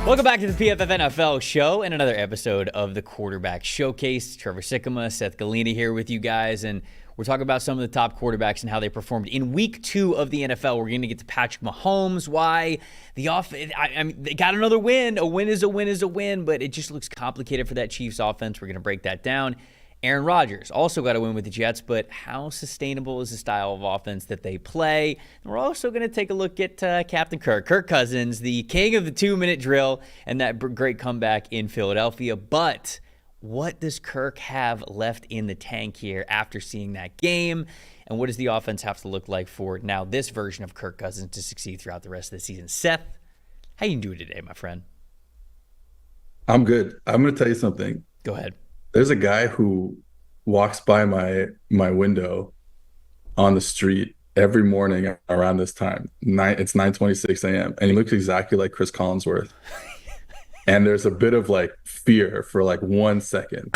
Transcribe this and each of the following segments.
Welcome back to the PFF NFL show and another episode of the Quarterback Showcase. Trevor Sikkema, Seth Galina here with you guys, and we're talking about some of the top quarterbacks and how they performed in Week 2 of the NFL. We're going to get to Patrick Mahomes, why the offense. I mean, they got another win. A win is a win is a win, but it just looks complicated for that Chiefs offense. We're going to break that down. Aaron Rodgers also got a win with the Jets, but how sustainable is the style of offense that they play? And we're also going to take a look at Captain Kirk Cousins, the king of the 2-minute drill, and that great comeback in Philadelphia. But what does Kirk have left in the tank here after seeing that game? And what does the offense have to look like for now this version of Kirk Cousins to succeed throughout the rest of the season? Seth, how you doing today, my friend? I'm good. I'm going to tell you something. Go ahead. There's a guy who walks by my window on the street every morning around this time. It's 9:26 a.m. and he looks exactly like Chris Collinsworth. And there's a bit of like fear for like 1 second.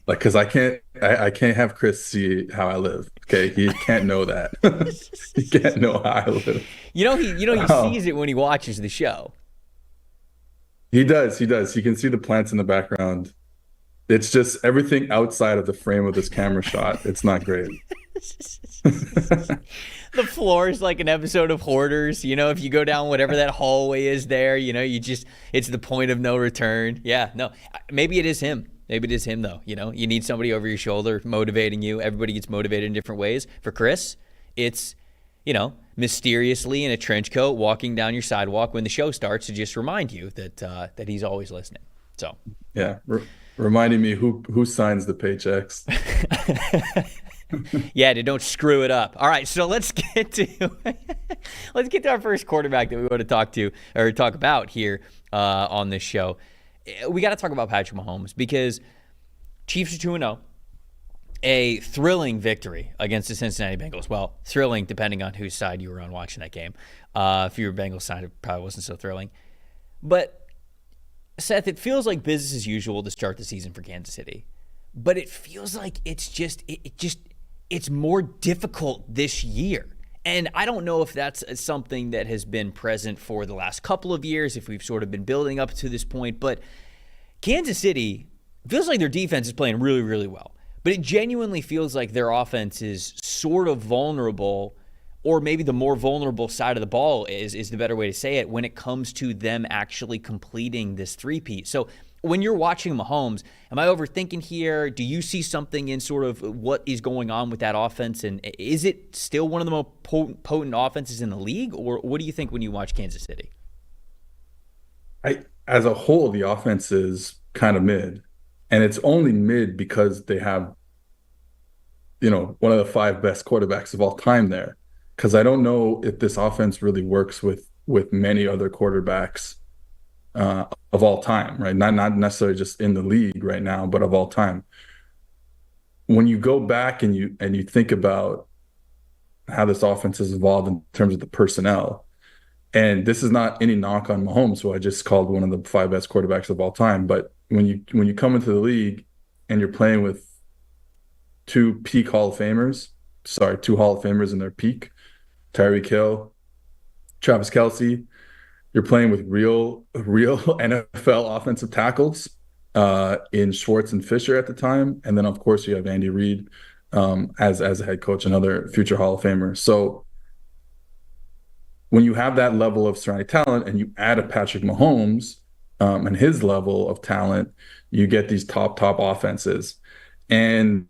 Like, because I can't have Chris see how I live. Okay, he can't know that. He can't know how I live. He sees it when he watches the show. He does. He can see the plants in the background. It's just everything outside of the frame of this camera shot. It's not great. The floor is like an episode of Hoarders. If you go down whatever that hallway is there, it's the point of no return. Yeah, no, maybe it is him. Maybe it is him, though. You need somebody over your shoulder motivating you. Everybody gets motivated in different ways. For Chris, it's, mysteriously in a trench coat walking down your sidewalk when the show starts to just remind you that he's always listening. So, yeah. Reminding me who signs the paychecks. Yeah, don't screw it up. All right, so let's get to our first quarterback that we want to talk about here on this show. We got to talk about Patrick Mahomes because Chiefs are 2-0. A thrilling victory against the Cincinnati Bengals. Well, thrilling depending on whose side you were on watching that game. If you were Bengals side, it probably wasn't so thrilling. But Seth, it feels like business as usual to start the season for Kansas City, but it feels like it's more difficult this year. And I don't know if that's something that has been present for the last couple of years, if we've sort of been building up to this point, but Kansas City feels like their defense is playing really, really well, but it genuinely feels like their offense is sort of vulnerable, or maybe the more vulnerable side of the ball is the better way to say it when it comes to them actually completing this three-peat. So when you're watching Mahomes, am I overthinking here? Do you see something in sort of what is going on with that offense? And is it still one of the most potent offenses in the league? Or what do you think when you watch Kansas City? As a whole, the offense is kind of mid. And it's only mid because they have, one of the 5 best quarterbacks of all time there. Because I don't know if this offense really works with many other quarterbacks of all time, right? Not necessarily just in the league right now, but of all time. When you go back and you think about how this offense has evolved in terms of the personnel, and this is not any knock on Mahomes, who I just called one of the 5 best quarterbacks of all time, but when you come into the league and you're playing with 2 Hall of Famers in their peak, Tyreek Hill, Travis Kelce, you're playing with real NFL offensive tackles in Schwartz and Fisher at the time. And then, of course, you have Andy Reid as a head coach, another future Hall of Famer. So when you have that level of surrounding talent and you add a Patrick Mahomes and his level of talent, you get these top offenses. And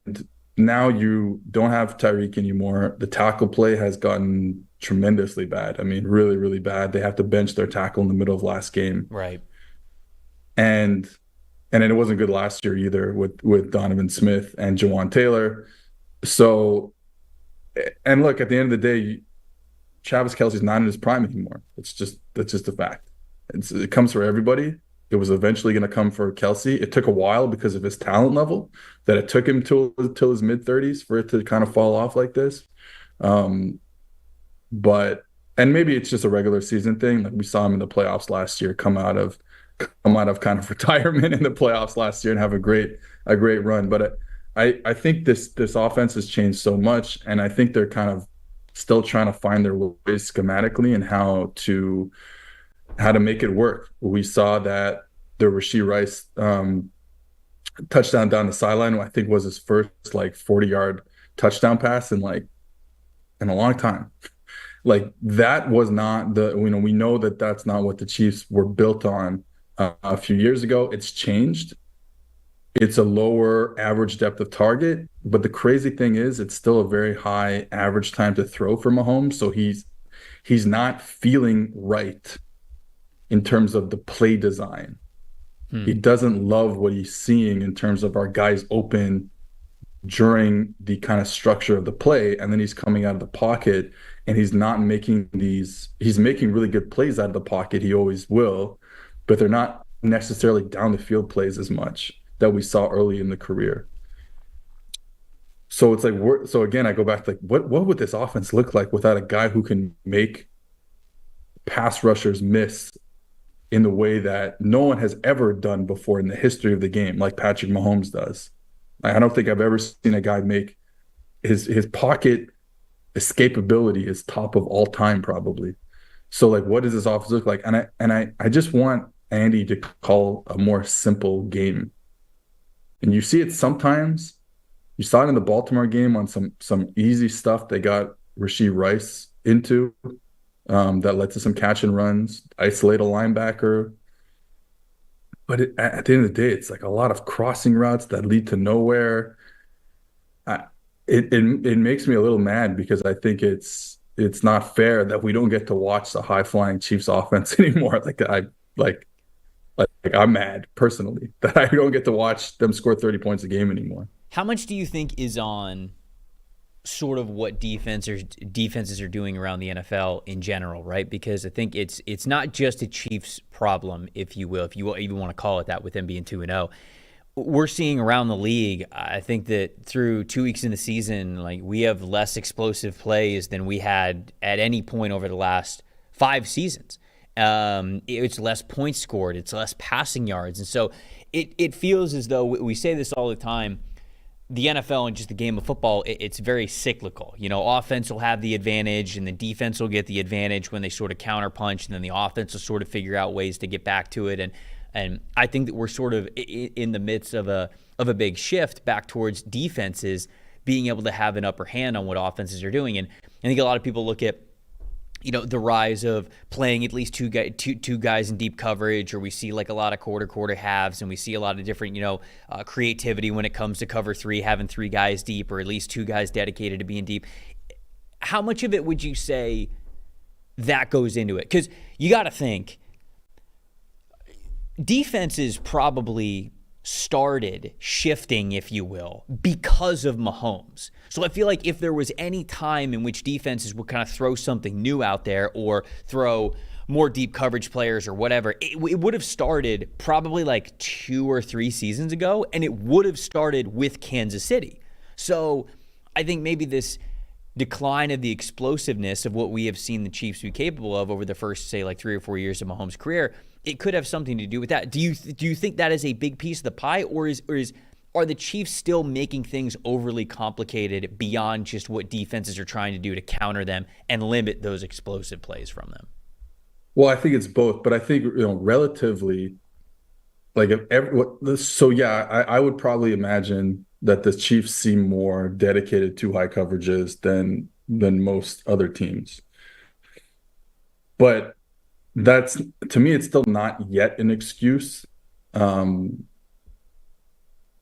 now you don't have Tyreek anymore. The tackle play has gotten tremendously bad. I mean, really, really bad. They have to bench their tackle in the middle of last game. Right. And then it wasn't good last year either with Donovan Smith and Jawan Taylor. So, and look, at the end of the day, Travis Kelce's not in his prime anymore. That's just a fact. It comes for everybody. It was eventually going to come for Kelce. It took a while because of his talent level, that it took him till his mid-30s for it to kind of fall off like this. But maybe it's just a regular season thing. Like we saw him in the playoffs last year, come out of kind of retirement in the playoffs last year and have a great run. But I think this offense has changed so much, and I think they're kind of still trying to find their ways schematically and how to how to make it work. We saw that the Rashee Rice touchdown down the sideline, I think was his first like 40-yard touchdown pass in a long time. Like that was not we know that that's not what the Chiefs were built on a few years ago. It's changed. It's a lower average depth of target, but the crazy thing is it's still a very high average time to throw for Mahomes. So he's not feeling right in terms of the play design. He doesn't love what he's seeing in terms of our guys open during the kind of structure of the play, and then he's coming out of the pocket and he's making really good plays out of the pocket. He always will, but they're not necessarily down the field plays as much that we saw early in the career. So it's like, so again, I go back to like, what would this offense look like without a guy who can make pass rushers miss in the way that no one has ever done before in the history of the game, like Patrick Mahomes does? I don't think I've ever seen a guy make his pocket escapability is top of all time, probably. So like, what does this offense look like? And I just want Andy to call a more simple game. And you see it sometimes. You saw it in the Baltimore game on some easy stuff they got Rashee Rice into that led to some catch and runs, isolate a linebacker. But at the end of the day, it's like a lot of crossing routes that lead to nowhere. It makes me a little mad because I think it's not fair that we don't get to watch the high flying Chiefs offense anymore. Like I'm mad personally that I don't get to watch them score 30 points a game anymore. How much do you think is on sort of what defenses are doing around the NFL in general, right? Because I think it's not just a Chiefs problem, if you will, if you even want to call it that, with them being 2-0. We're seeing around the league, I think that through 2 weeks in the season, like we have less explosive plays than we had at any point over the last 5 seasons. It's less points scored, it's less passing yards. And so it feels as though, we say this all the time, the NFL and just the game of football, it's very cyclical. You know, offense will have the advantage and the defense will get the advantage when they sort of counterpunch, and then the offense will sort of figure out ways to get back to it. And I think that we're sort of in the midst of a big shift back towards defenses being able to have an upper hand on what offenses are doing. And I think a lot of people look at, you know, the rise of playing at least two guys in deep coverage, or we see like a lot of quarter halves, and we see a lot of different, you know, creativity when it comes to cover 3, having 3 guys deep, or at least 2 guys dedicated to being deep. How much of it would you say that goes into it? Because you got to think, defenses probably started shifting, if you will, because of Mahomes. So I feel like if there was any time in which defenses would kind of throw something new out there, or throw more deep coverage players or whatever, it would have started probably like 2 or 3 seasons ago, and it would have started with Kansas City. So I think maybe this decline of the explosiveness of what we have seen the Chiefs be capable of over the first, say, like 3 or 4 years of Mahomes' career, it could have something to do with that. Do you think that is a big piece of the pie, or are the Chiefs still making things overly complicated beyond just what defenses are trying to do to counter them and limit those explosive plays from them? Well, I think it's both, but I think, you know, relatively, like I would probably imagine that the Chiefs seem more dedicated to high coverages than most other teams. But that's, to me, it's still not yet an excuse,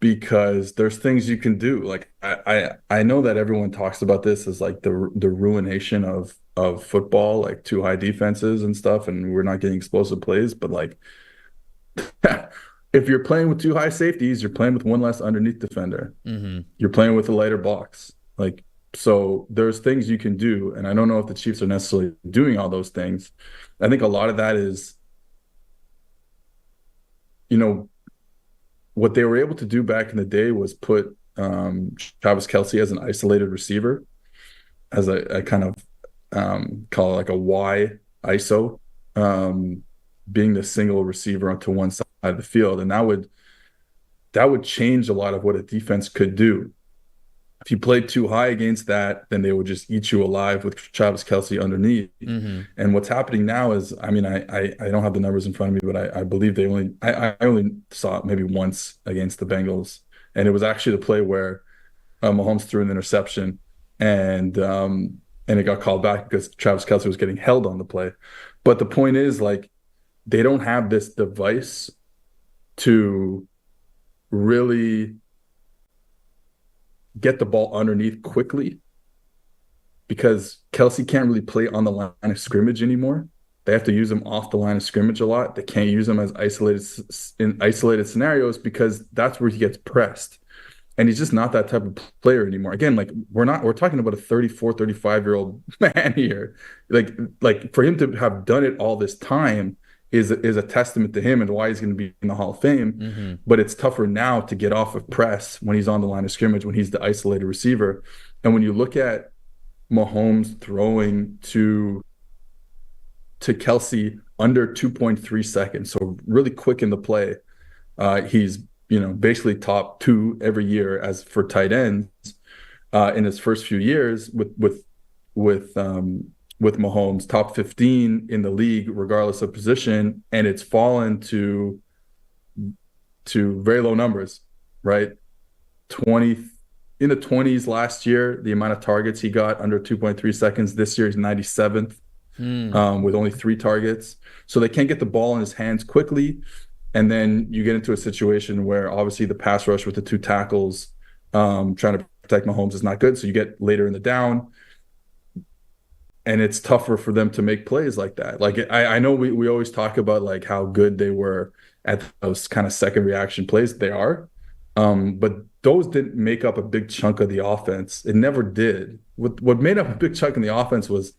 because there's things you can do. Like I know that everyone talks about this as like the ruination of football, like 2 high defenses and stuff, and we're not getting explosive plays. But like, if you're playing with 2 high safeties, you're playing with 1 less underneath defender. Mm-hmm. You're playing with a lighter box. Like, so there's things you can do, and I don't know if the Chiefs are necessarily doing all those things. I think a lot of that is, you know, what they were able to do back in the day was put Travis Kelce as an isolated receiver, as a kind of call it like a Y ISO, being the single receiver onto one side of the field, and that would change a lot of what a defense could do. if you played too high against that, then they would just eat you alive with Travis Kelce underneath. Mm-hmm. And what's happening now is, I mean, I don't have the numbers in front of me, but I believe I only saw it maybe once against the Bengals. And it was actually the play where Mahomes threw an interception and it got called back because Travis Kelce was getting held on the play. But the point is, like, they don't have this device to really get the ball underneath quickly because Kelce can't really play on the line of scrimmage anymore. They have to use him off the line of scrimmage a lot. They can't use him as isolated scenarios because that's where he gets pressed. And he's just not that type of player anymore. Again, like we're talking about a 34, 35-year-old man here. Like for him to have done it all this time is a testament to him and why he's going to be in the Hall of Fame. Mm-hmm. But it's tougher now to get off of press when he's on the line of scrimmage, when he's the isolated receiver. And when you look at Mahomes throwing to Kelce under 2.3 seconds, so really quick in the play, he's basically top 2 every year as for tight ends in his first few years with Mahomes, top 15 in the league regardless of position, and it's fallen to very low numbers, right? 20 in the 20s last year, the amount of targets he got under 2.3 seconds. This year he's 97th with only 3 targets. So they can't get the ball in his hands quickly. And then you get into a situation where obviously the pass rush with the 2 tackles trying to protect Mahomes is not good. So you get later in the down, and it's tougher for them to make plays like that. Like I know we always talk about like how good they were at those kind of second reaction plays. They are, but those didn't make up a big chunk of the offense. It never did. What made up a big chunk in the offense was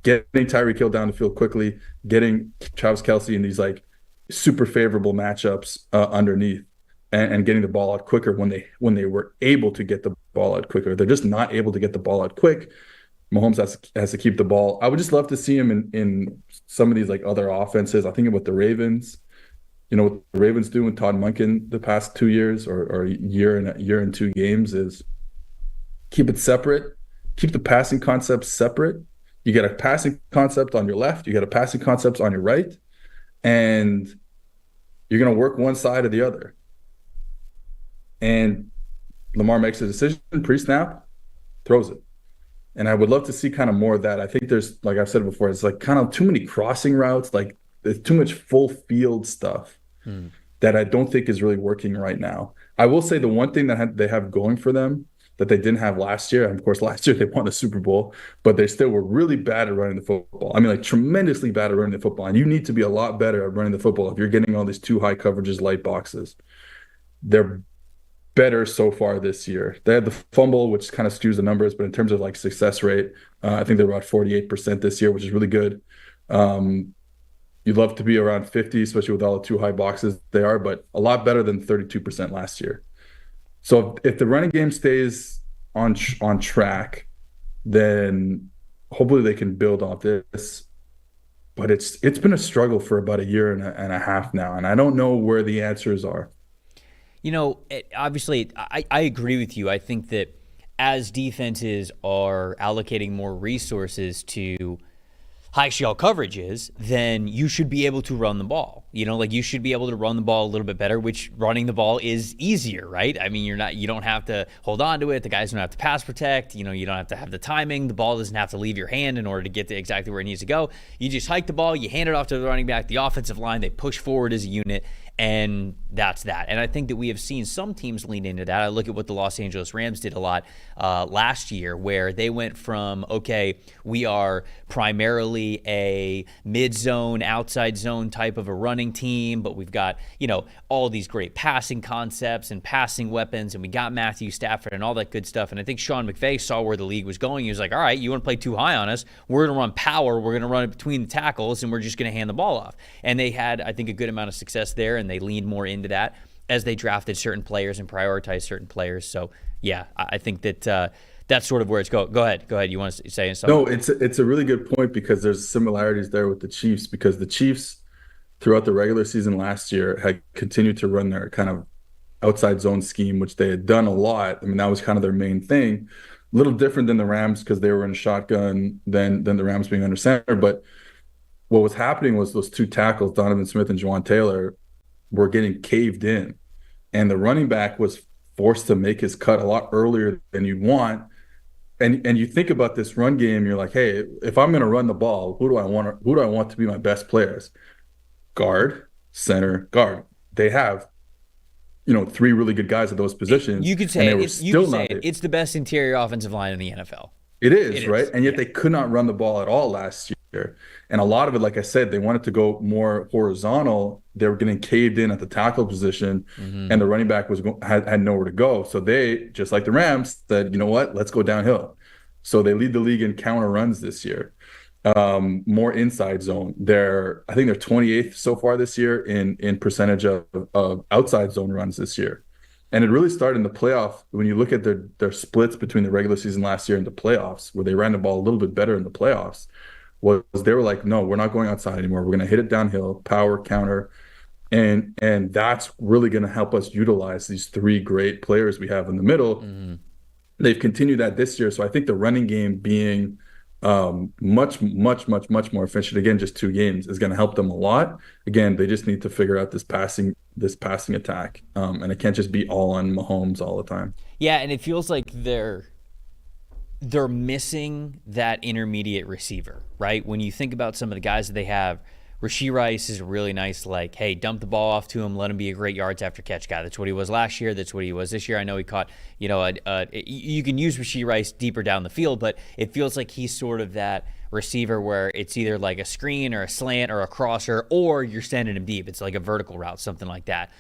getting Tyreek Hill down the field quickly, getting Travis Kelce in these like super favorable matchups underneath, and getting the ball out quicker when they were able to get the ball out quicker. They're just not able to get the ball out quick. Mahomes has to keep the ball. I would just love to see him in some of these like other offenses. I think about the Ravens. What the Ravens do with Todd Monken the past 2 years or year and 2 games is keep it separate, keep the passing concepts separate. You get a passing concept on your left, you get a passing concept on your right, and you're going to work one side or the other. And Lamar makes a decision pre-snap, throws it. And I would love to see kind of more of that. I think there's, like I've said before, it's like kind of too many crossing routes. Like there's too much full field stuff that I don't think is really working right now. I will say the one thing that they have going for them that they didn't have last year, and of course last year they won the Super Bowl, but they still were really bad at running the football. I mean, like tremendously bad at running the football. And you need to be a lot better at running the football if you're getting all these 2 high coverages, light boxes. They're better so far this year. They had the fumble, which kind of skews the numbers, but in terms of like success rate, I think they're about 48% this year, which is really good. You'd love to be around 50, especially with all the 2 high boxes they are, but a lot better than 32% last year. So if the running game stays on track, then hopefully they can build off this. But it's been a struggle for about a year and a half now, and I don't know where the answers are. Obviously, I agree with you. I think that as defenses are allocating more resources to high shell coverages, then you should be able to run the ball. Like you should be able to run the ball a little bit better, which running the ball is easier, right? I mean, you don't have to hold on to it. The guys don't have to pass protect. You don't have to have the timing. The ball doesn't have to leave your hand in order to get to exactly where it needs to go. You just hike the ball, you hand it off to the running back, the offensive line, they push forward as a unit, and that's that. And I think that we have seen some teams lean into that. I look at what the Los Angeles Rams did a lot last year, where they went from, okay, we are primarily a mid-zone, outside zone type of a running team, but we've got, all these great passing concepts and passing weapons, and we got Matthew Stafford and all that good stuff. And I think Sean McVay saw where the league was going. He was like, all right, you want to play too high on us? We're going to run power. We're going to run it between the tackles, and we're just going to hand the ball off. And they had, I think, a good amount of success there, and they leaned more into that as they drafted certain players and prioritized certain players. So, yeah, I think that that's sort of where it's going. Go ahead. You want to say something? No, it's a really good point because there's similarities there with the Chiefs, because the Chiefs throughout the regular season last year had continued to run their kind of outside zone scheme, which they had done a lot. I mean, that was kind of their main thing. A little different than the Rams because they were in shotgun than the Rams being under center. But what was happening was those two tackles, Donovan Smith and Juwan Taylor, were getting caved in. And the running back was forced to make his cut a lot earlier than you'd want. And you think about this run game, you're like, hey, if I'm going to run the ball, who do I want to be my best players? Guard, center, guard. They have, three really good guys at those positions. You could say it's the best interior offensive line in the NFL. It is, right? And yet they could not run the ball at all last year. And a lot of it, like I said, they wanted to go more horizontal. They were getting caved in at the tackle position, and the running back had nowhere to go. So they, just like the Rams, said, you know what? Let's go downhill. So they lead the league in counter runs this year. More inside zone. I think they're 28th so far this year in percentage of outside zone runs this year. And it really started in the playoff. When you look at their splits between the regular season last year and the playoffs, where they ran the ball a little bit better in the playoffs, was they were like, no, we're not going outside anymore. We're going to hit it downhill, power, counter. And that's really going to help us utilize these three great players we have in the middle. They've continued that this year. So I think the running game being much more efficient, again, just 2 games, is going to help them a lot. Again, they just need to figure out this passing attack, and it can't just be all on Mahomes all the time. Yeah, and it feels like they're missing that intermediate receiver, right? When you think about some of the guys that they have, Rashee Rice is a really nice, like, hey, dump the ball off to him, let him be a great yards after catch guy. That's what he was last year. That's what he was this year. I know he caught, you can use Rashee Rice deeper down the field, but it feels like he's sort of that receiver where it's either like a screen or a slant or a crosser, or you're sending him deep. It's like a vertical route, something like that.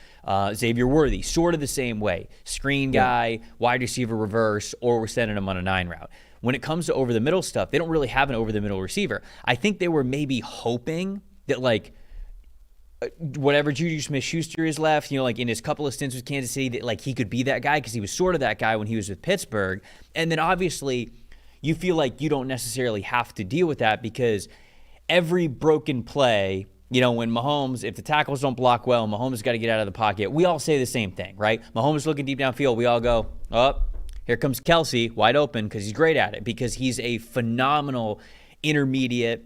Xavier Worthy, sort of the same way. Screen guy, wide receiver reverse, or we're sending him on a 9 route. When it comes to over-the-middle stuff, they don't really have an over-the-middle receiver. I think they were maybe hoping that, like, whatever Juju Smith-Schuster is left, like in his couple of stints with Kansas City, that like he could be that guy because he was sort of that guy when he was with Pittsburgh. And then obviously you feel like you don't necessarily have to deal with that because every broken play, when Mahomes, if the tackles don't block well, Mahomes got to get out of the pocket. We all say the same thing, right? Mahomes looking deep downfield, we all go, oh, here comes Kelsey wide open because he's great at it, because he's a phenomenal intermediate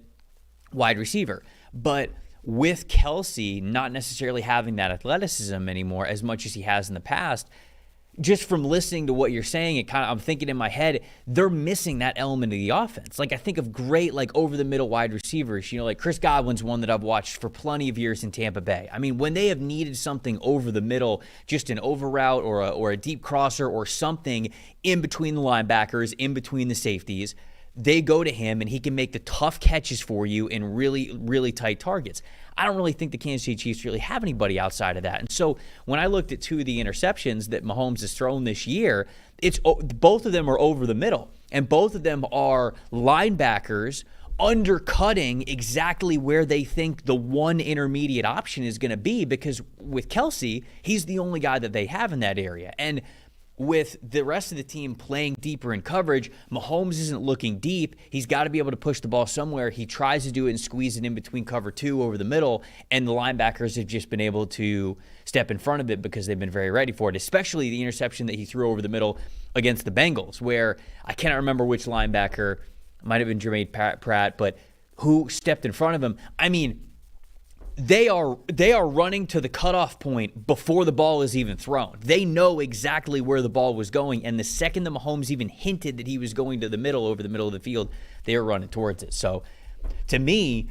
wide receiver. But with Kelsey not necessarily having that athleticism anymore as much as he has in the past, just from listening to what you're saying, I'm thinking in my head, they're missing that element of the offense. Like, I think of great, like, over-the-middle wide receivers, like Chris Godwin's one that I've watched for plenty of years in Tampa Bay. I mean, when they have needed something over the middle, just an over route or a deep crosser or something in between the linebackers, in between the safeties, they go to him and he can make the tough catches for you in really, really tight targets. I don't really think the Kansas City Chiefs really have anybody outside of that. And so when I looked at 2 of the interceptions that Mahomes has thrown this year, both of them are over the middle, and both of them are linebackers undercutting exactly where they think the one intermediate option is going to be, because with Kelsey, he's the only guy that they have in that area. And with the rest of the team playing deeper in coverage, Mahomes isn't looking deep. He's got to be able to push the ball somewhere. He tries to do it and squeeze it in between cover 2 over the middle, and the linebackers have just been able to step in front of it because they've been very ready for it, especially the interception that he threw over the middle against the Bengals, where I cannot remember which linebacker, might have been Jermaine Pratt, but who stepped in front of him. I mean, they are running to the cutoff point before the ball is even thrown. They know exactly where the ball was going, and the second that Mahomes even hinted that he was going to the middle, over the middle of the field, they were running towards it. So, to me,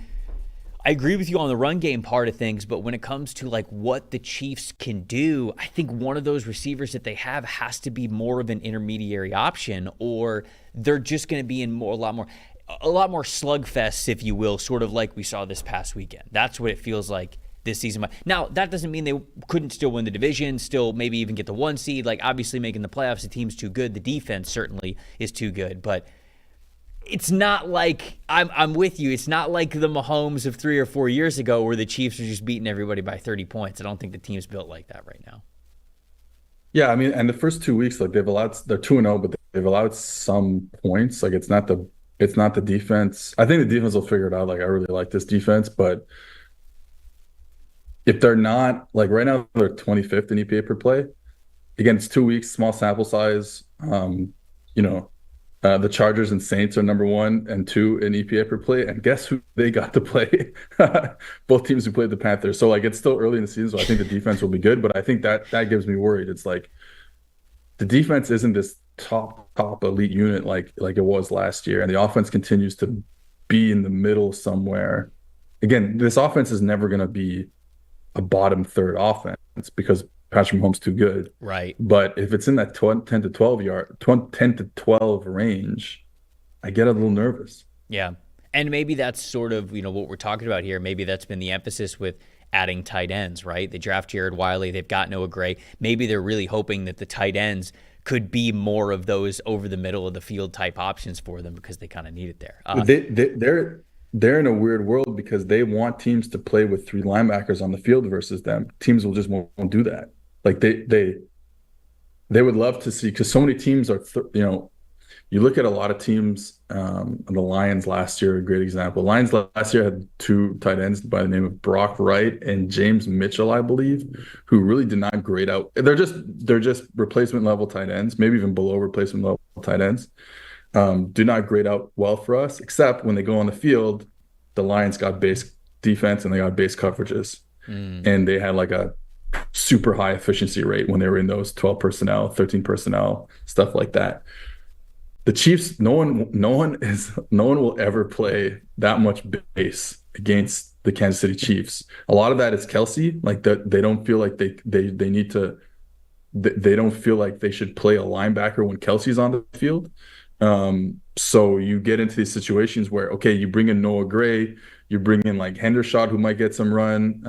I agree with you on the run game part of things, but when it comes to like what the Chiefs can do, I think one of those receivers that they have has to be more of an intermediary option, or they're just going to be in a lot more slugfests, if you will, sort of like we saw this past weekend. That's what it feels like this season. Now, that doesn't mean they couldn't still win the division, still maybe even get the 1 seed. Like, obviously making the playoffs, the team's too good. The defense certainly is too good. But it's not like, I'm with you, it's not like the Mahomes of 3 or 4 years ago where the Chiefs are just beating everybody by 30 points. I don't think the team's built like that right now. Yeah, I mean, and the first 2 weeks, like they're 2-0, but they've allowed some points. Like, it's not the defense. I think the defense will figure it out. Like, I really like this defense, but if they're not, like right now they're 25th in EPA per play. again, it's 2 weeks, small sample size. You know, the Chargers and Saints are number 1 and 2 in EPA per play, and guess who they got to play? Both teams who played the Panthers. So like it's still early in the season, so I think the defense will be good, but I think that gives me worried. It's like the defense isn't this top elite unit like it was last year, and the offense continues to be in the middle somewhere. Again, this offense is never going to be a bottom third offense because Patrick Mahomes too good. Right. But if it's in that 10 to 12 range, I get a little nervous. Yeah. And maybe that's sort of, what we're talking about here. Maybe that's been the emphasis with adding tight ends, right? They draft Jared Wiley. They've got Noah Gray. Maybe they're really hoping that the tight ends could be more of those over the middle of the field type options for them because they kind of need it there. They're in a weird world because they want teams to play with 3 linebackers on the field versus them. Teams will just won't do that. Like they would love to see, because so many teams are, you look at a lot of teams. The Lions last year, a great example. Lions last year had 2 tight ends by the name of Brock Wright and James Mitchell, I believe, who really did not grade out. They're just replacement level tight ends, maybe even below replacement level tight ends. Do not grade out well for us, except when they go on the field, the Lions got base defense and they got base coverages. And they had like a super high efficiency rate when they were in those 12 personnel, 13 personnel, stuff like that. The Chiefs, no one will ever play that much base against the Kansas City Chiefs. A lot of that is Kelsey, like that they don't feel like they need to, they don't feel like they should play a linebacker when Kelsey's on the field. So you get into these situations where, okay, you bring in Noah Gray, you bring in like Hendershot, who might get some run.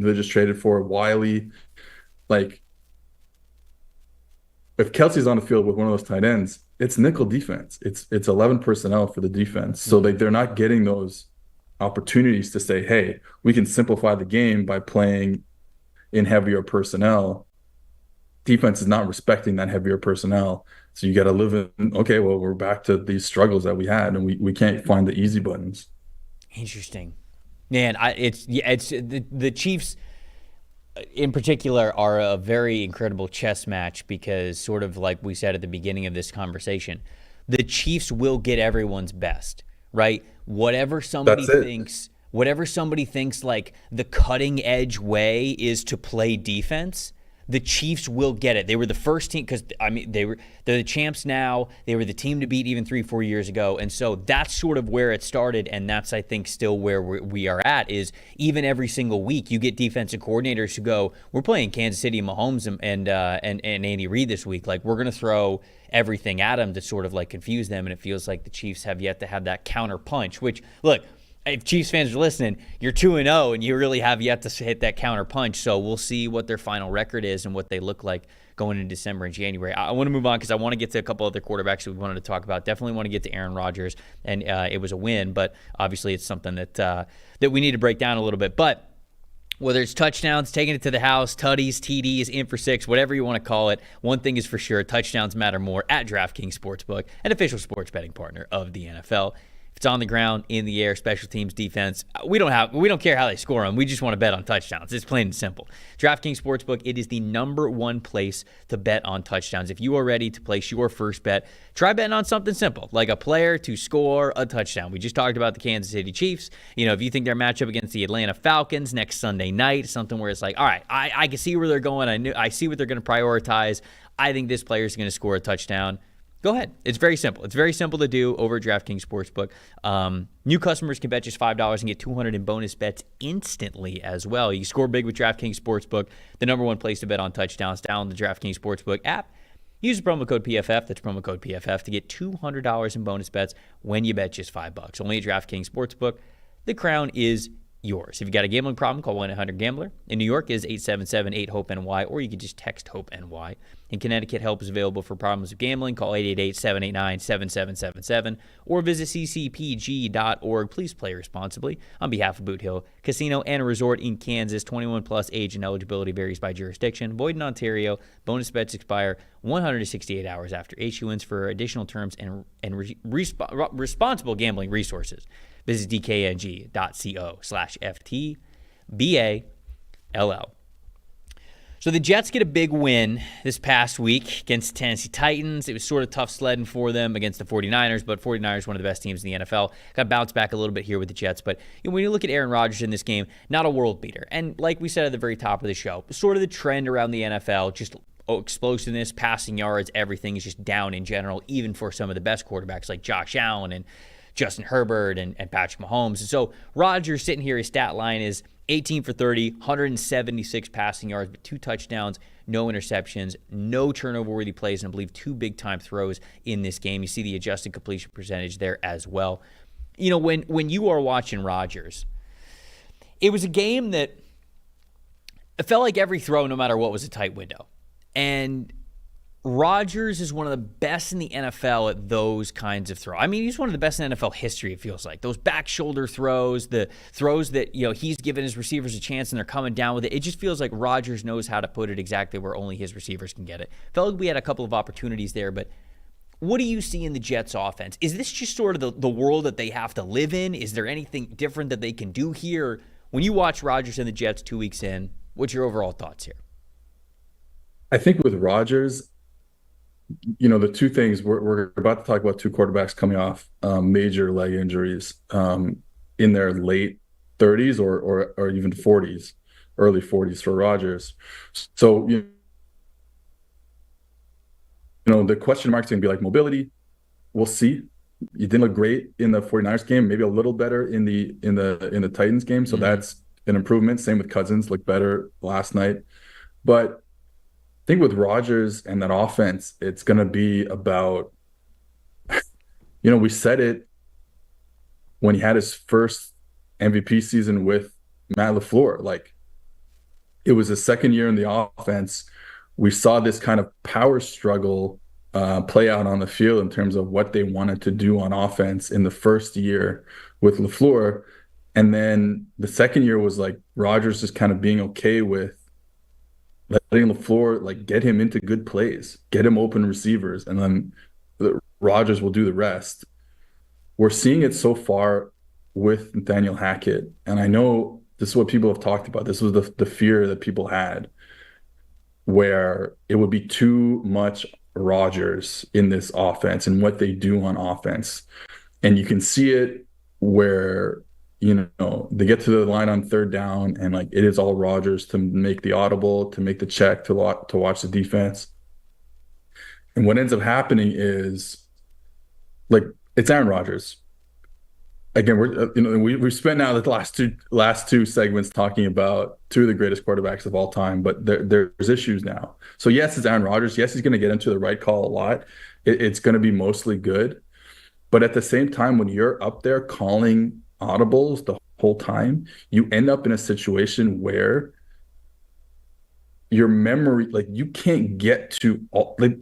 They just traded for Wiley. Like, if Kelsey's on the field with one of those tight ends, it's nickel defense. It's 11 personnel for the defense. So they're not getting those opportunities to say, hey, we can simplify the game by playing in heavier personnel. Defense is not respecting that heavier personnel. So you got to live in, okay, well, we're back to these struggles that we had, and we can't find the easy buttons. Interesting. Man, it's the Chiefs in particular are a very incredible chess match because, sort of like we said at the beginning of this conversation, the Chiefs will get everyone's best, right? Whatever somebody thinks like the cutting edge way is to play defense, the Chiefs will get it. They were the first team because, they're the champs now. They were the team to beat even 3-4 years ago. And so that's sort of where it started, and that's, I think, still where we are at, is even every single week you get defensive coordinators who go, we're playing Kansas City Mahomes and Andy Reid this week. Like, we're going to throw everything at them to sort of like confuse them, and it feels like the Chiefs have yet to have that counter punch, which, look, if Chiefs fans are listening, you're 2-0, and you really have yet to hit that counter punch. So we'll see what their final record is and what they look like going into December and January. I want to move on because I want to get to a couple other quarterbacks that we wanted to talk about. Definitely want to get to Aaron Rodgers, and it was a win, but obviously it's something that we need to break down a little bit. But whether it's touchdowns, taking it to the house, tutties, TDs, in for 6, whatever you want to call it, one thing is for sure, touchdowns matter more at DraftKings Sportsbook, an official sports betting partner of the NFL. If it's on the ground, in the air, special teams, defense, we don't care how they score them. We just want to bet on touchdowns. It's plain and simple. DraftKings Sportsbook, it is the #1 place to bet on touchdowns. If you are ready to place your first bet, try betting on something simple, like a player to score a touchdown. We just talked about the Kansas City Chiefs. If you think their matchup against the Atlanta Falcons next Sunday night, something where it's like, all right, I can see where they're going. I see what they're going to prioritize. I think this player is going to score a touchdown. Go ahead. It's very simple. It's very simple to do over at DraftKings Sportsbook. New customers can bet just $5 and get $200 in bonus bets instantly as well. You score big with DraftKings Sportsbook, the #1 place to bet on touchdowns. Download the DraftKings Sportsbook app. Use the promo code PFF. That's promo code PFF to get $200 in bonus bets when you bet just $5. Only at DraftKings Sportsbook. The crown is yours. If you got a gambling problem, call 1-800-GAMBLER. In New York is 877-8-HOPE-NY, or you can just text HOPE-NY. In Connecticut, help is available for problems with gambling. Call 888-789-7777 or visit ccpg.org. Please play responsibly. On behalf of Boot Hill Casino and Resort in Kansas, 21 plus, age and eligibility varies by jurisdiction. Void in Ontario. Bonus bets expire 168 hours after issuance. For additional terms and responsible gambling resources, visit dkng.co/FTBALL. So the Jets get a big win this past week against the Tennessee Titans. It was sort of tough sledding for them against the 49ers, but 49ers, one of the best teams in the NFL. Got bounced back a little bit here with the Jets, but when you look at Aaron Rodgers in this game, not a world beater. And like we said at the very top of the show, sort of the trend around the NFL, just explosiveness, passing yards, everything is just down in general, even for some of the best quarterbacks like Josh Allen and Justin Herbert and Patrick Mahomes. And so Rodgers sitting here, his stat line is 18 for 30, 176 passing yards, but 2 touchdowns, no interceptions, no turnover-worthy plays, and I believe 2 big-time throws in this game. You see the adjusted completion percentage there as well. You know, when you are watching Rodgers, it was a game that it felt like every throw, no matter what, was a tight window. And Rodgers is one of the best in the NFL at those kinds of throws. I mean, he's one of the best in NFL history, it feels like. Those back shoulder throws, the throws that, you know, he's given his receivers a chance and they're coming down with it. It just feels like Rodgers knows how to put it exactly where only his receivers can get it. Felt like we had a couple of opportunities there, but what do you see in the Jets offense? Is this just sort of the world that they have to live in? Is there anything different that they can do here? When you watch Rodgers and the Jets 2 weeks in, what's your overall thoughts here? I think with Rodgers, you know, the two things we're about to talk about, 2 quarterbacks coming off major leg injuries in their late 30s or even 40s, early 40s for Rodgers. So, you know, the question marks going to be like mobility. We'll see. You didn't look great in the 49ers game, maybe a little better in the Titans game. So that's an improvement. Same with Cousins, looked better last night. But I think with Rodgers and that offense, it's going to be about, you know, we said it when he had his first MVP season with Matt LaFleur. Like, it was his second year in the offense. We saw this kind of power struggle play out on the field in terms of what they wanted to do on offense in the first year with LaFleur. And then the second year was like Rodgers just kind of being okay with letting LaFleur like get him into good plays, get him open receivers, and then Rodgers will do the rest. We're seeing it so far with Nathaniel Hackett, and I know this is what people have talked about. This was the fear that people had, where it would be too much Rodgers in this offense and what they do on offense. And you can see it where, you know, they get to the line on 3rd down and like it is all Rodgers to make the audible, to make the check, to watch the defense. And what ends up happening is like it's Aaron Rodgers. Again, we spent now the last two segments talking about 2 of the greatest quarterbacks of all time, but there's issues now. So yes, it's Aaron Rodgers. Yes, he's going to get into the right call a lot. It's going to be mostly good. But at the same time, when you're up there calling audibles the whole time, you end up in a situation where your memory, like you can't get to all, like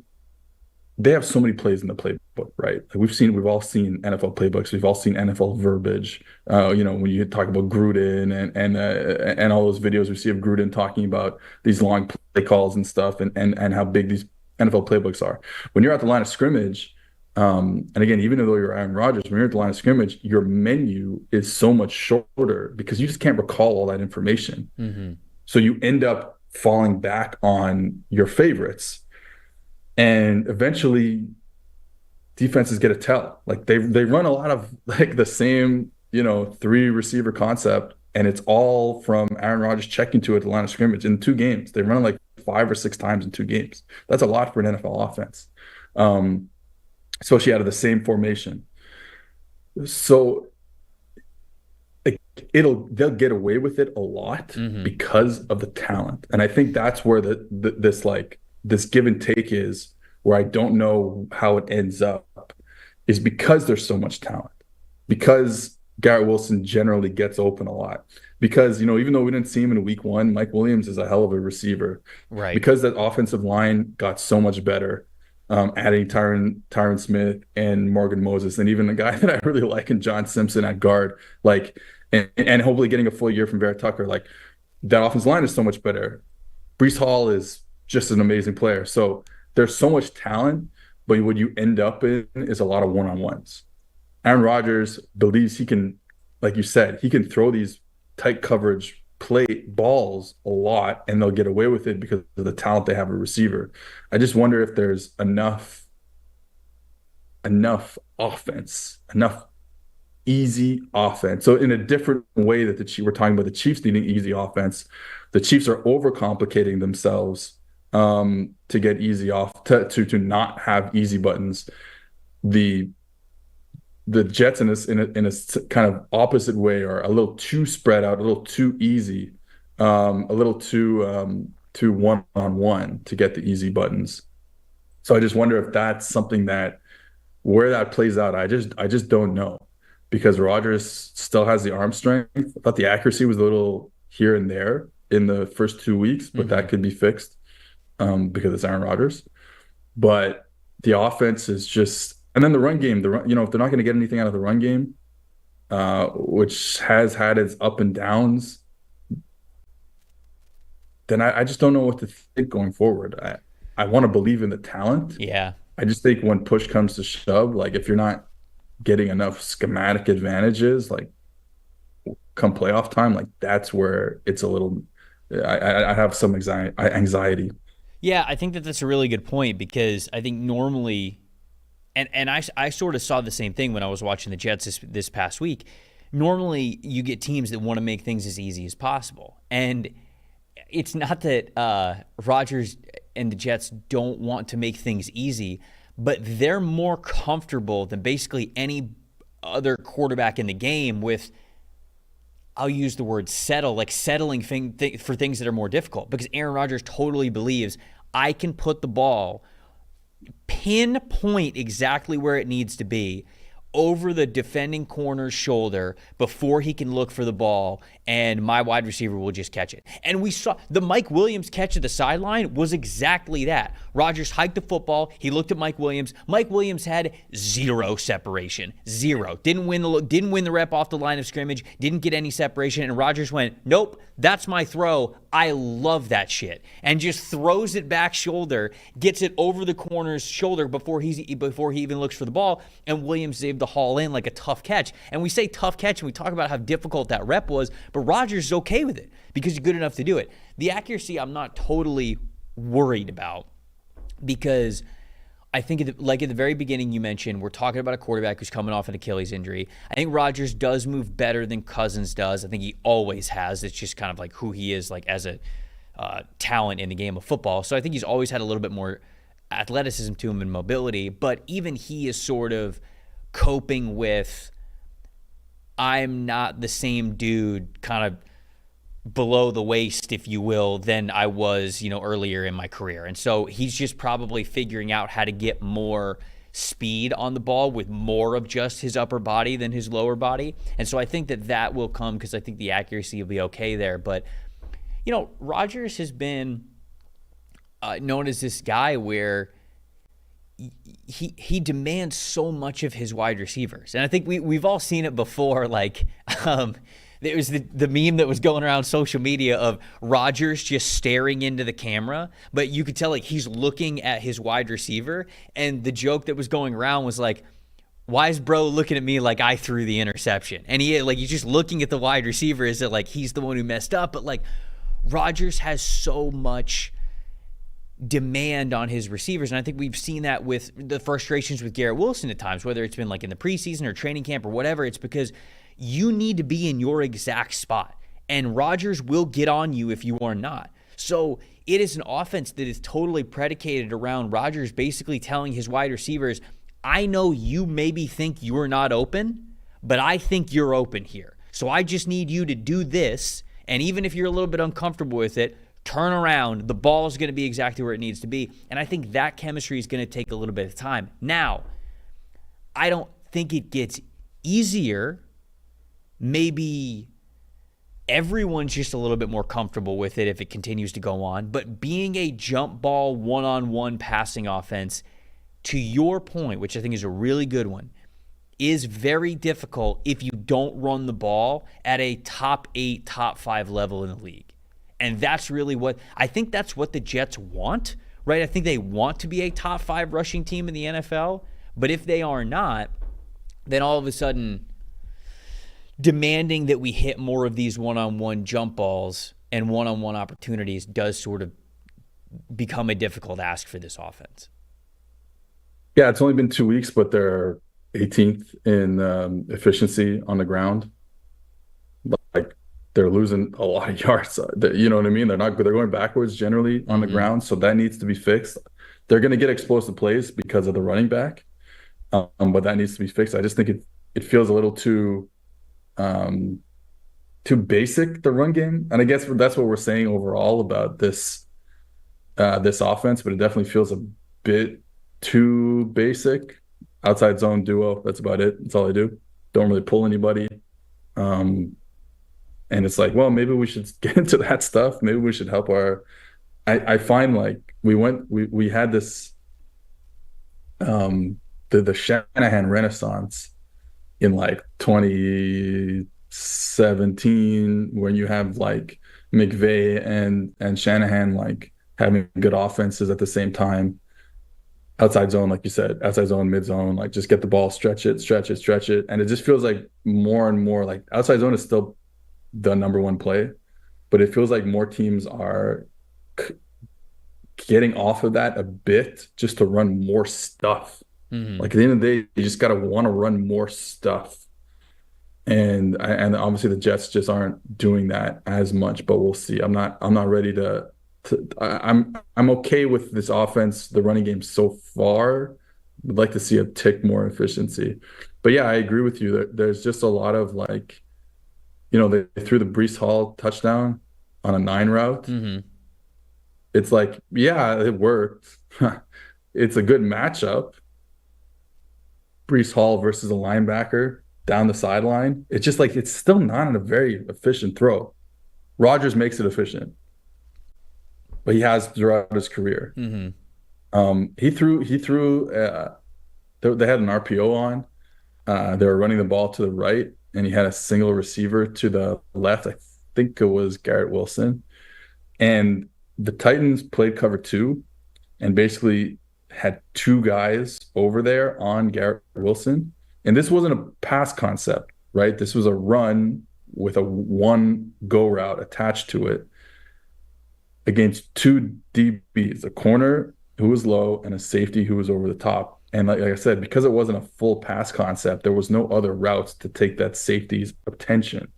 they have so many plays in the playbook, right? Like we've all seen NFL playbooks. We've all seen NFL verbiage. You know, when you talk about Gruden and all those videos we see of Gruden talking about these long play calls and stuff and how big these NFL playbooks are. When you're at the line of scrimmage, and again, even though you're Aaron Rodgers, when you're at the line of scrimmage, your menu is so much shorter because you just can't recall all that information. Mm-hmm. So you end up falling back on your favorites. And eventually defenses get a tell. Like they run a lot of like the same, you know, 3 receiver concept, and it's all from Aaron Rodgers checking to it at the line of scrimmage in 2 games. They run it like 5 or 6 times in 2 games. That's a lot for an NFL offense. Especially out of the same formation. So they'll get away with it a lot because of the talent. And I think that's where this give and take is, where I don't know how it ends up, is because there's so much talent, because Garrett Wilson generally gets open a lot, because, you know, even though we didn't see him in week 1, Mike Williams is a hell of a receiver, right? Because that offensive line got so much better, adding Tyron Smith and Morgan Moses, and even a guy that I really like in John Simpson at guard, like, and hopefully getting a full year from Vera Tucker. Like, that offensive line is so much better. Breece Hall is just an amazing player. So there's so much talent, but what you end up in is a lot of one-on-ones. Aaron Rodgers believes he can, like you said, he can throw these tight coverage play balls a lot and they'll get away with it because of the talent they have at receiver. I just wonder if there's enough offense, enough easy offense. So in a different way that we're talking about the Chiefs needing easy offense, the Chiefs are overcomplicating themselves to get easy off to not have easy buttons. The Jets in a kind of opposite way are a little too spread out, a little too easy, a little too one-on-one to get the easy buttons. So I just wonder if that's something where that plays out. I just don't know, because Rodgers still has the arm strength. I thought the accuracy was a little here and there in the first 2 weeks, but that could be fixed because it's Aaron Rodgers. But the offense is just, and then the run game, if they're not going to get anything out of the run game, which has had its up and downs, then I just don't know what to think going forward. I want to believe in the talent. Yeah. I just think when push comes to shove, like if you're not getting enough schematic advantages, like come playoff time, like that's where it's a little, I have some anxiety. Yeah, I think that's a really good point, because I think normally, and I sort of saw the same thing when I was watching the Jets this past week. Normally, you get teams that want to make things as easy as possible. And it's not that Rodgers and the Jets don't want to make things easy, but they're more comfortable than basically any other quarterback in the game with, I'll use the word settle, like settling for things that are more difficult, because Aaron Rodgers totally believes I can put the ball, pinpoint exactly where it needs to be, over the defending corner's shoulder before he can look for the ball, and my wide receiver will just catch it. And we saw the Mike Williams catch at the sideline was exactly that. Rodgers hiked the football. He looked at Mike Williams. Mike Williams had zero separation. Zero. Didn't win the rep off the line of scrimmage. Didn't get any separation. And Rodgers went, nope, that's my throw. I love that shit. And just throws it back shoulder, gets it over the corner's shoulder before he even looks for the ball. And Williams is able to haul in like a tough catch. And we say tough catch, and we talk about how difficult that rep was, but Rodgers is okay with it because he's good enough to do it. The accuracy I'm not totally worried about, because I think like at the very beginning you mentioned, we're talking about a quarterback who's coming off an Achilles injury. I think Rodgers does move better than Cousins does. I think he always has. It's just kind of like who he is, like as a talent in the game of football. So I think he's always had a little bit more athleticism to him and mobility, but even he is sort of coping with, I'm not the same dude kind of below the waist, if you will, than I was, earlier in my career. And so he's just probably figuring out how to get more speed on the ball with more of just his upper body than his lower body. And so I think that will come, because I think the accuracy will be okay there. But, Rodgers has been known as this guy where he demands so much of his wide receivers. And I think we've all seen it before. Like, there was the meme that was going around social media of Rodgers just staring into the camera, but you could tell like he's looking at his wide receiver. And the joke that was going around was like, why is bro looking at me like I threw the interception? And he's just looking at the wide receiver as if like he's the one who messed up. But like Rodgers has so much demand on his receivers. And I think we've seen that with the frustrations with Garrett Wilson at times, whether it's been like in the preseason or training camp or whatever. It's because you need to be in your exact spot, and Rodgers will get on you if you are not. So it is an offense that is totally predicated around Rodgers basically telling his wide receivers, I know you maybe think you're not open, but I think you're open here. So I just need you to do this, and even if you're a little bit uncomfortable with it, turn around. The ball is going to be exactly where it needs to be. And I think that chemistry is going to take a little bit of time. Now, I don't think it gets easier. Maybe everyone's just a little bit more comfortable with it if it continues to go on. But being a jump ball, one-on-one passing offense, to your point, which I think is a really good one, is very difficult if you don't run the ball at a top 8, top 5 level in the league. And that's really that's what the Jets want, right? I think they want to be a top 5 rushing team in the NFL. But if they are not, then all of a sudden, demanding that we hit more of these one-on-one jump balls and one-on-one opportunities does sort of become a difficult ask for this offense. Yeah, it's only been 2 weeks, but they're 18th in efficiency on the ground. Like, they're losing a lot of yards. You know what I mean? They're going backwards generally on the ground, so that needs to be fixed. They're going to get explosive plays because of the running back, but that needs to be fixed. I just think it feels a little too basic, the run game, and I guess that's what we're saying overall about this offense. But it definitely feels a bit too basic. Outside zone duo, that's about it. That's all I do. Don't really pull anybody. And it's like, well, maybe we should get into that stuff. Maybe we should help I find like we had this the Shanahan renaissance in like 2017, when you have like McVay and Shanahan like having good offenses at the same time. Outside zone, like you said, outside zone, mid zone, like just get the ball, stretch it. And it just feels like more and more like outside zone is still the number one play, but it feels like more teams are getting off of that a bit just to run more stuff. Like at the end of the day, you just got to want to run more stuff. And obviously the Jets just aren't doing that as much, but we'll see. I'm not ready to I'm okay with this offense, the running game so far. Would like to see a tick more efficiency. But yeah, I agree with you. There's just a lot of like, they threw the Breece Hall touchdown on a 9 route. It's like, yeah, it worked. It's a good matchup. Breece Hall versus a linebacker down the sideline. It's just like, it's still not a very efficient throw. Rodgers makes it efficient, but he has throughout his career. He threw. They had an RPO on. They were running the ball to the right, and he had a single receiver to the left. I think it was Garrett Wilson, and the Titans played cover 2, and basically had 2 guys over there on Garrett Wilson. And this wasn't a pass concept, right? This was a run with a 1 go route attached to it, against 2 DBs, a corner who was low and a safety who was over the top. And like I said, because it wasn't a full pass concept, there was no other routes to take that safety's attention.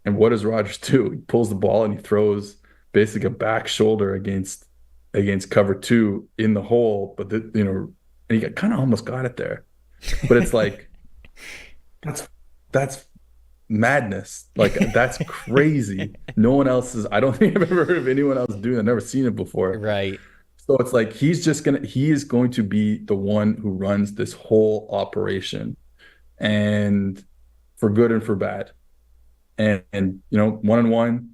And what does Rodgers do? He pulls the ball and he throws basically a back shoulder against cover 2 in the hole, but and he kind of almost got it there. But it's like, that's madness. Like, that's crazy. No one else I don't think I've ever heard of anyone else doing that. I've never seen it before. Right. So it's like he is going to be the one who runs this whole operation, and for good and for bad. And 1-on-1,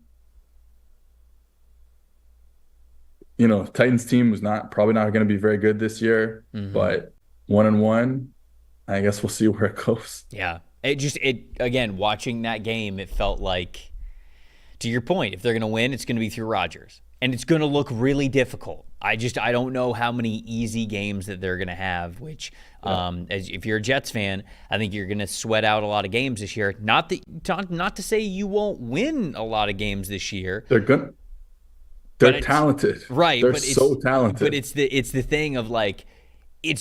Titans team was probably not going to be very good this year, but 1-on-1, I guess we'll see where it goes. Yeah. Again, watching that game, it felt like, to your point, if they're going to win, it's going to be through Rodgers. And it's going to look really difficult. I don't know how many easy games that they're going to have, which, if you're a Jets fan, I think you're going to sweat out a lot of games this year. Not to say you won't win a lot of games this year. They're talented. Right. They're so talented. But it's the thing of like,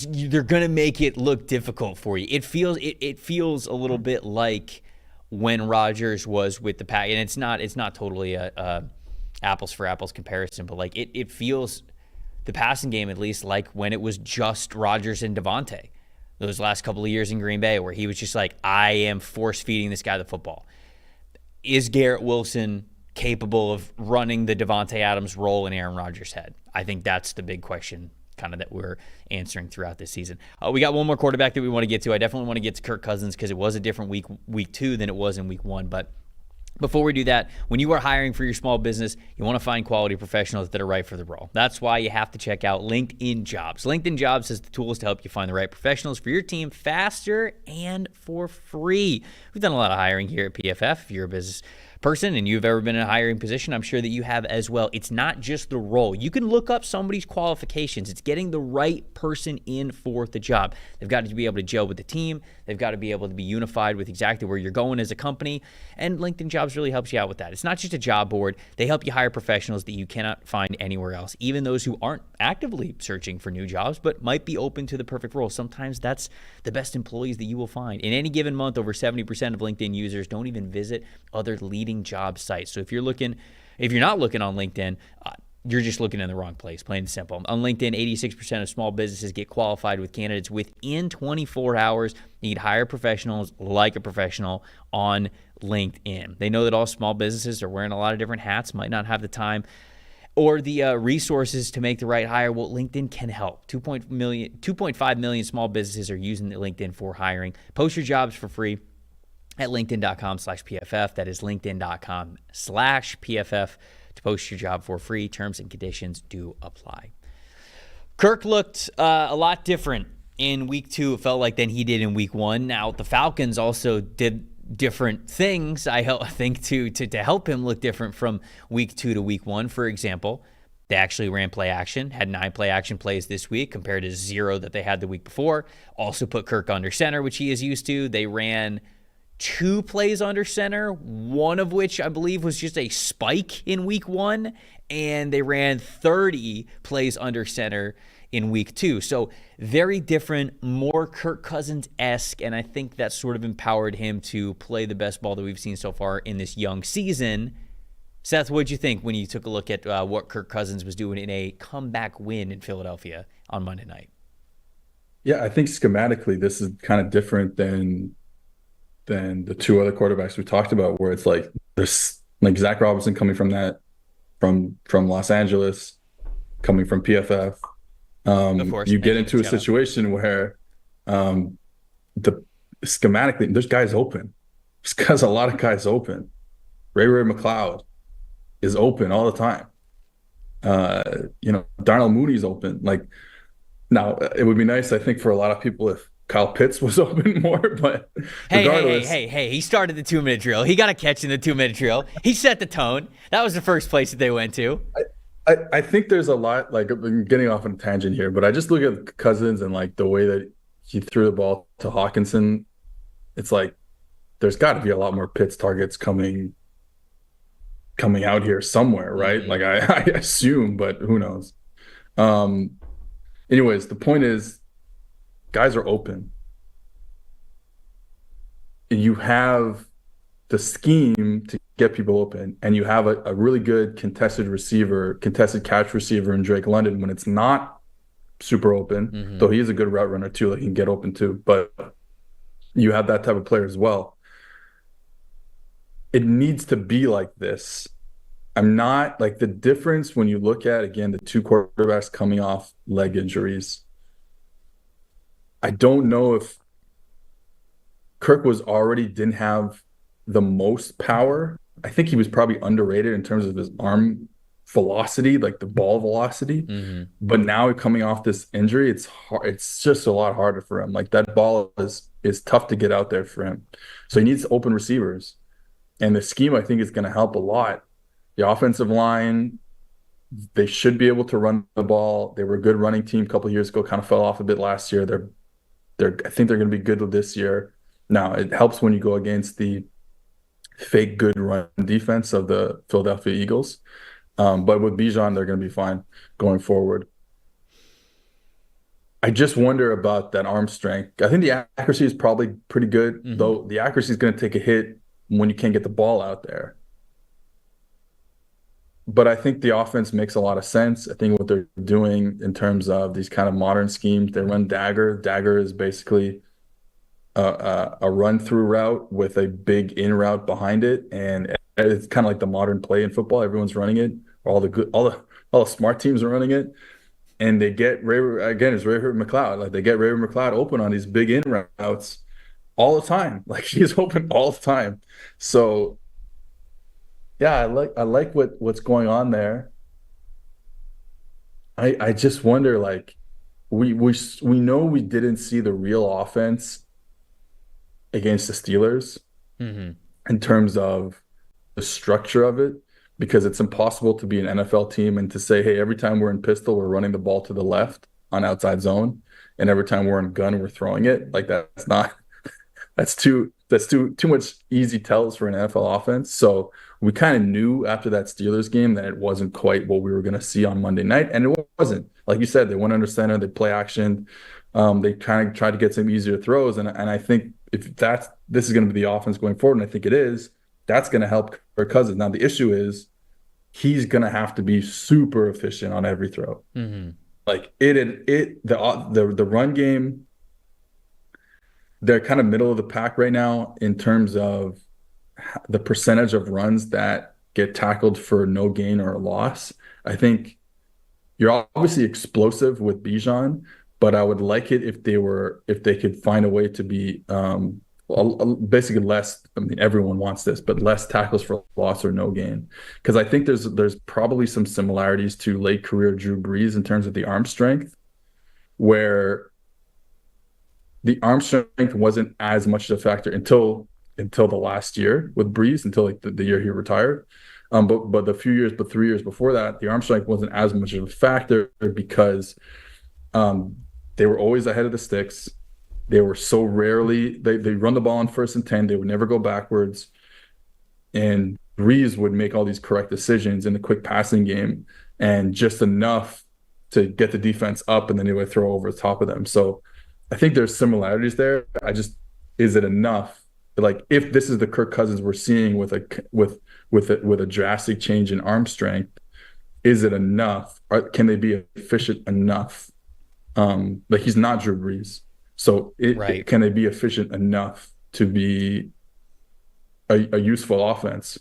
they're gonna make it look difficult for you. It feels a little bit like when Rodgers was with the Pack, and it's not totally a apples for apples comparison, but like it feels, the passing game at least, like when it was just Rodgers and Devontae those last couple of years in Green Bay, where he was just like, I am force feeding this guy the football. Is Garrett Wilson capable of running the Devontae Adams role in Aaron Rodgers' head? I think that's the big question kind of that we're answering throughout this season. We got one more quarterback that we want to get to. I definitely want to get to Kirk Cousins because it was a different week 2 than it was in week 1. But before we do that, when you are hiring for your small business, you want to find quality professionals that are right for the role. That's why you have to check out LinkedIn Jobs. LinkedIn Jobs has the tools to help you find the right professionals for your team faster and for free. We've done a lot of hiring here at PFF. If you're a business person and you've ever been in a hiring position, I'm sure that you have as well. It's not just the role. You can look up somebody's qualifications. It's getting the right person in for the job. They've got to be able to gel with the team. They've got to be able to be unified with exactly where you're going as a company. And LinkedIn Jobs really helps you out with that. It's not just a job board. They help you hire professionals that you cannot find anywhere else, even those who aren't actively searching for new jobs, but might be open to the perfect role. Sometimes that's the best employees that you will find. In any given month, over 70% of LinkedIn users don't even visit other leading job sites. So if you're not looking on LinkedIn, you're just looking in the wrong place, plain and simple. On LinkedIn, 86% of small businesses get qualified with candidates within 24 hours. You need to hire professionals like a professional on LinkedIn. They know that all small businesses are wearing a lot of different hats, might not have the time or the resources to make the right hire. Well, LinkedIn can help. 2.5 million small businesses are using LinkedIn for hiring. Post your jobs for free at linkedin.com/PFF. That is linkedin.com/PFF to post your job for free. Terms and conditions do apply. Kirk looked a lot different in week 2, it felt like, than he did in week 1. Now, the Falcons also did different things, I think, to help him look different from week 2 to week 1. For example, they actually ran play action, had 9 play action plays this week compared to 0 that they had the week before. Also put Kirk under center, which he is used to. They ran 2 plays under center, one of which I believe was just a spike in week 1, and they ran 30 plays under center in week 2. So very different, more Kirk Cousins-esque, and I think that sort of empowered him to play the best ball that we've seen so far in this young season. Seth, what'd you think when you took a look at what Kirk Cousins was doing in a comeback win in Philadelphia on Monday night? Yeah, I think schematically this is kind of different than the 2 other quarterbacks we talked about, where it's like there's like Zach Robinson coming from Los Angeles, coming from PFF. Of course, you get into a situation where schematically there's guys open. There's a lot of guys open. Ray McLeod is open all the time. Darnell Mooney's open. Like, now it would be nice, I think, for a lot of people if Kyle Pitts was open more, but regardless. Hey, he started the 2-minute drill. He got a catch in the 2-minute drill. He set the tone. That was the first place that they went to. I think there's a lot, like, I'm getting off on a tangent here, but I just look at Cousins and like the way that he threw the ball to Hawkinson. It's like there's got to be a lot more Pitts targets coming out here somewhere, right? Mm-hmm. Like I assume, but who knows? Anyways, the point is, guys are open. And you have the scheme to get people open, and you have a really good contested catch receiver in Drake London when it's not super open, though he is a good route runner too, like he can get open too, but you have that type of player as well. It needs to be like this. I'm not like the difference when you look at, again, the 2 quarterbacks coming off leg injuries. I don't know if Kirk didn't have the most power. I think he was probably underrated in terms of his arm velocity, like the ball velocity. Mm-hmm. But now coming off this injury, it's hard. It's just a lot harder for him. Like that ball is tough to get out there for him. So he needs open receivers. And the scheme, I think, is going to help a lot. The offensive line, they should be able to run the ball. They were a good running team a couple of years ago, kind of fell off a bit last year. I think they're going to be good this year. Now, it helps when you go against the fake good run defense of the Philadelphia Eagles. But with Bijan, they're going to be fine going forward. I just wonder about that arm strength. I think the accuracy is probably pretty good, though the accuracy is going to take a hit when you can't get the ball out there. But I think the offense makes a lot of sense. I think what they're doing in terms of these kind of modern schemes, they run dagger. Dagger is basically a run-through route with a big in route behind it, and it's kind of like the modern play in football. Everyone's running it. All the smart teams are running it, and they get Ray McLeod. Like they get Ray McLeod open on these big in routes all the time. Like he's open all the time. So yeah, I like what's going on there. I just wonder, like, we know we didn't see the real offense against the Steelers in terms of the structure of it, because it's impossible to be an NFL team and to say, hey, every time we're in pistol, we're running the ball to the left on outside zone, and every time we're in gun, we're throwing it. Like that's not that's too much easy tells for an NFL offense. So we kind of knew after that Steelers game that it wasn't quite what we were going to see on Monday night, and it wasn't. Like you said, they went under center, they play action, they kind of tried to get some easier throws, and I think if this is going to be the offense going forward, and I think it is, that's going to help Kirk Cousins. Now the issue is he's going to have to be super efficient on every throw. Mm-hmm. Like the run game, they're kind of middle of the pack right now in terms of the percentage of runs that get tackled for no gain or a loss. I think you're obviously explosive with Bijan, but I would like it if they could find a way to be basically less. I mean, everyone wants this, but less tackles for loss or no gain, because I think there's probably some similarities to late career Drew Brees in terms of the arm strength, where the arm strength wasn't as much of a factor until the last year with Brees, until like the year he retired. But 3 years before that, the arm strength wasn't as much of a factor because they were always ahead of the sticks. They were so rarely they run the ball on 1st and 10. They would never go backwards, and Brees would make all these correct decisions in the quick passing game, and just enough to get the defense up, and then they would throw over the top of them. So I think there's similarities there. Is it enough? Like, if this is the Kirk Cousins we're seeing with a drastic change in arm strength, is it enough? Can they be efficient enough? Like, he's not Drew Brees. So can they be efficient enough to be a useful offense?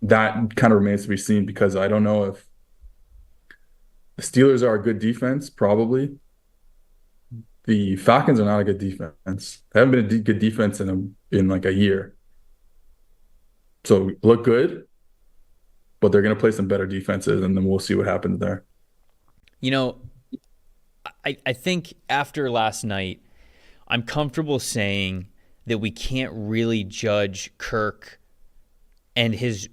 That kind of remains to be seen, because I don't know if the Steelers are a good defense, probably. The Falcons are not a good defense. They haven't been a good defense in like a year. So look good, but they're going to play some better defenses, and then we'll see what happens there. You know, I think after last night, I'm comfortable saying that we can't really judge Kirk and his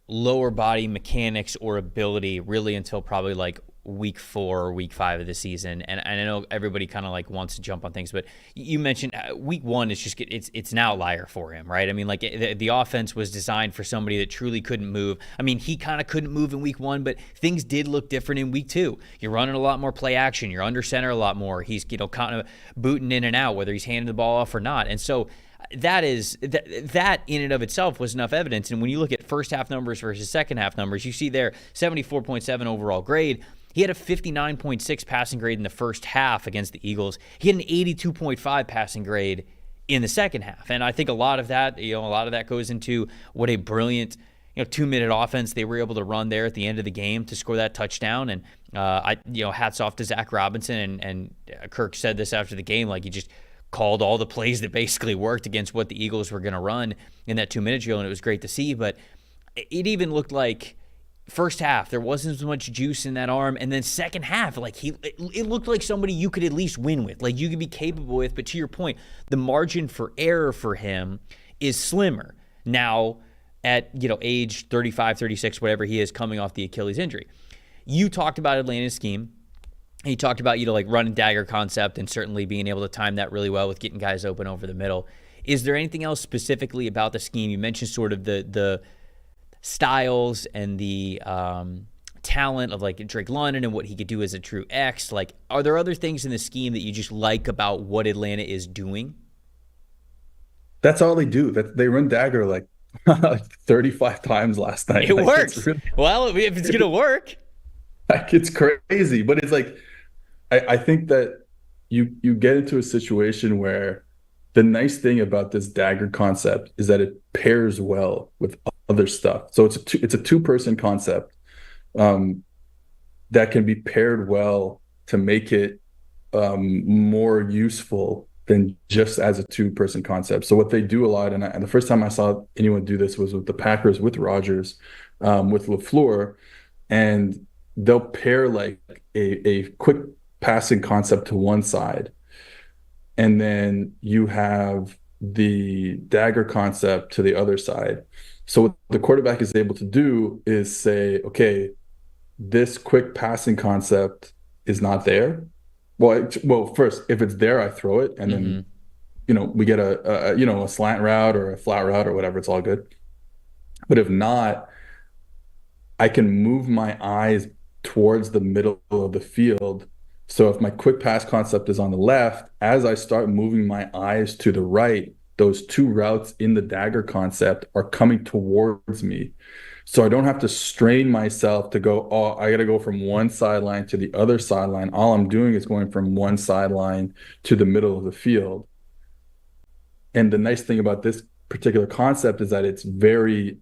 lower body mechanics or ability really until probably like week 4 or week 5 of the season. And I know everybody kind of like wants to jump on things, but you mentioned week 1 is just it's an outlier for him, right? I mean, like the offense was designed for somebody that truly couldn't move. I mean, he kind of couldn't move in week 1, but things did look different in week 2. You're running a lot more play action. You're under center a lot more. He's kind of booting in and out, whether he's handing the ball off or not. And so that in and of itself was enough evidence. And when you look at first half numbers versus second half numbers, you see there 74.7 overall grade. He had a 59.6 passing grade in the first half against the Eagles. He had an 82.5 passing grade in the second half. And I think a lot of that goes into what a brilliant, 2-minute offense they were able to run there at the end of the game to score that touchdown. And hats off to Zach Robinson, and Kirk said this after the game, like, he just called all the plays that basically worked against what the Eagles were going to run in that 2-minute drill, and it was great to see. But it even looked like first half there wasn't as much juice in that arm, and then second half, like, it looked like somebody you could at least win with, like you could be capable with. But to your point, the margin for error for him is slimmer now at age 35, 36, whatever he is, coming off the Achilles injury. You talked about Atlanta's scheme. He talked about, like, run and dagger concept, and certainly being able to time that really well with getting guys open over the middle. Is there anything else specifically about the scheme? You mentioned sort of the styles and the talent of, like, Drake London and what he could do as a true X. Like, are there other things in the scheme that you just like about what Atlanta is doing? That's all they do. They run dagger like 35 times last night. It works. Well, if it's going to work. Like, it's crazy, but it's like, I think that you get into a situation where the nice thing about this dagger concept is that it pairs well with other stuff. So it's a two-person concept that can be paired well to make it more useful than just as a two-person concept. So what they do a lot, and the first time I saw anyone do this was with the Packers, with Rodgers, with LaFleur, and they'll pair like a quick passing concept to one side, and then you have the dagger concept to the other side. So what the quarterback is able to do is say, okay, this quick passing concept is not there. Well, first, if it's there, I throw it, and then we get a slant route or a flat route or whatever. It's all good. But if not, I can move my eyes towards the middle of the field. So if my quick pass concept is on the left, as I start moving my eyes to the right, those two routes in the dagger concept are coming towards me. So I don't have to strain myself to go, oh, I got to go from one sideline to the other sideline. All I'm doing is going from one sideline to the middle of the field. And the nice thing about this particular concept is that it's very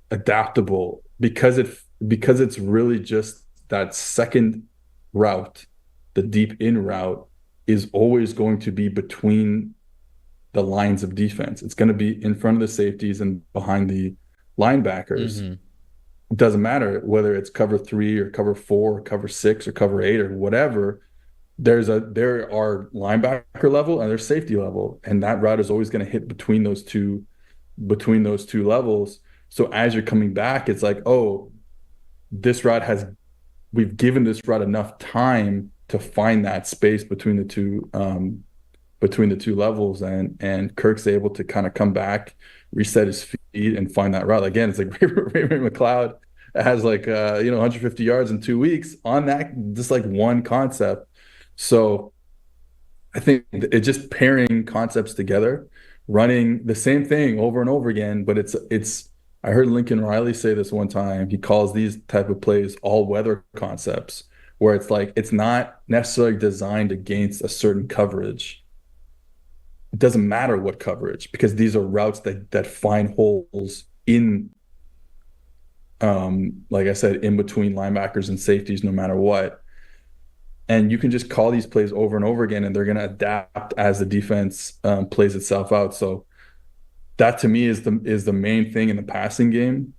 adaptable because it's really just that second route, the deep in route is always going to be between the lines of defense. It's going to be in front of the safeties and behind the linebackers. It doesn't matter whether it's cover 3 or cover 4 or cover 6 or cover 8 or whatever. There are linebacker level and there's safety level, and that route is always going to hit between those two levels. So as you're coming back, it's like, oh, we've given this route enough time to find that space between the two levels, and Kirk's able to kind of come back, reset his feet, and find that route. Again, it's like Ray McLeod has 150 yards in 2 weeks on that, just like one concept. So I think it's just pairing concepts together, running the same thing over and over again. But it's I heard Lincoln Riley say this one time. He calls these type of plays all-weather concepts, where it's like it's not necessarily designed against a certain coverage. It doesn't matter what coverage, because these are routes that find holes in, like I said, in between linebackers and safeties, no matter what. And you can just call these plays over and over again, and they're going to adapt as the defense plays itself out. So that to me is the main thing in the passing game.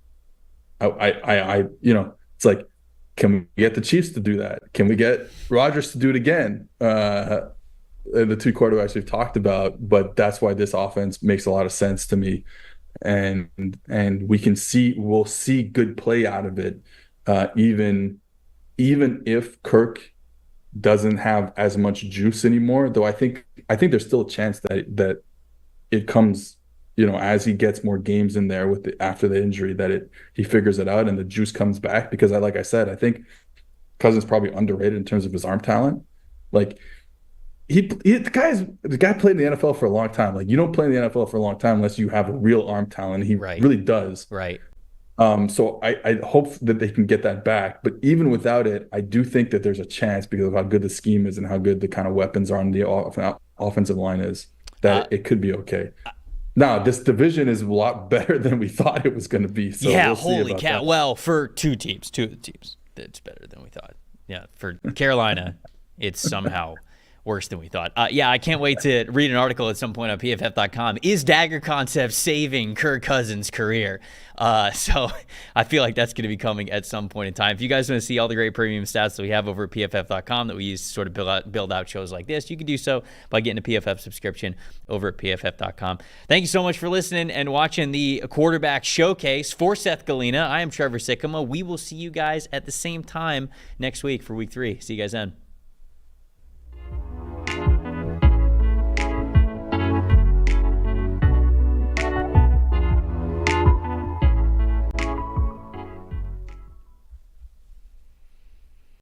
It's like, can we get the Chiefs to do that? Can we get Rodgers to do it again? The two quarterbacks we've talked about, but that's why this offense makes a lot of sense to me. And we'll see good play out of it, even if Kirk doesn't have as much juice anymore. Though I think there's still a chance that it comes, as he gets more games in there after the injury, that he figures it out and the juice comes back. Because like I said, I think Cousins probably underrated in terms of his arm talent. Like the guy played in the NFL for a long time. Like, you don't play in the NFL for a long time unless you have a real arm talent. He really does. Right. So I hope that they can get that back. But even without it, I do think that there's a chance, because of how good the scheme is and how good the kind of weapons are on the offensive line is, that it could be okay. Now, this division is a lot better than we thought it was going to be. So yeah, we'll see holy about cow. that. Well, for two of the teams, it's better than we thought. Yeah, for Carolina, it's somehow worse than we thought. Yeah, I can't wait to read an article at some point on PFF.com. Is dagger concept saving Kirk Cousins' career? So I feel like that's going to be coming at some point in time. If you guys want to see all the great premium stats that we have over at PFF.com that we use to sort of build out shows like this, you can do so by getting a PFF subscription over at PFF.com. Thank you so much for listening and watching the quarterback showcase for Seth Galina. I am Trevor Sikkema. We will see you guys at the same time next week for week 3. See you guys then.